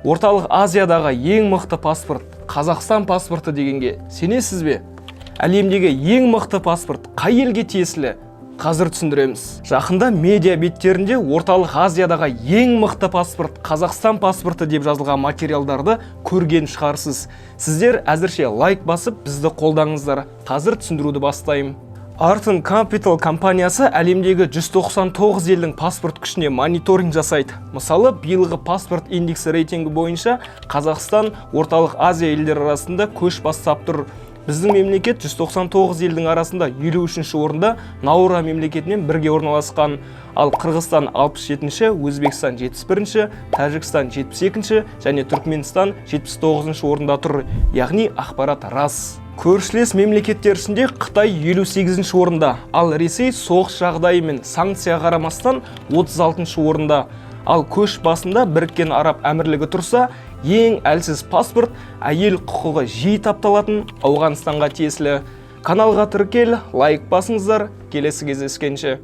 Орталық Азиядағы ең мықты паспорт Қазақстан паспорты дегенге сенесіз бе? Әлемдегі ең мықты паспорт қай елге тиесілі? Қазір түсіндіреміз. Жақында медиа беттерінде Орталық Азиядағы ең мықты паспорт Қазақстан паспорты деп жазылған материалдарды көрген шығарсыз. Сіздер әзірше лайк басып бізді қолдаңыздар. Қазір түсіндіруді бастаймын. Arton Capital компаниясы әлемдегі 199 елдің паспорт күшіне мониторинг жасайды. Мысалы, биылғы паспорт индексі рейтингі бойынша Қазақстан Орталық Азия елдері арасында көш бастап тұр. Біздің мемлекет 199 елдің арасында 53-ші орында Наура мемлекетімен бірге орналасқан. Ал Қырғызстан 67-ші, Өзбекстан 71-ші, Тәжікстан 72-ші және Түркменстан 79-ші орында тұр. Яғни ақпарат рас. Көршілес мемлекеттер ішінде Қытай 58-ші орында, ал Ресей соғыс жағдайы мен санкция қарамастан 36-ші орында. Ал көш басында Біріккен Араб Әмірлігі тұрса, ең әлсіз паспорт әйел құқығы жиі тапталатын Ауғанстанға тиесілі. Каналға тіркел, лайк басыңыздар, келесі кездескенше.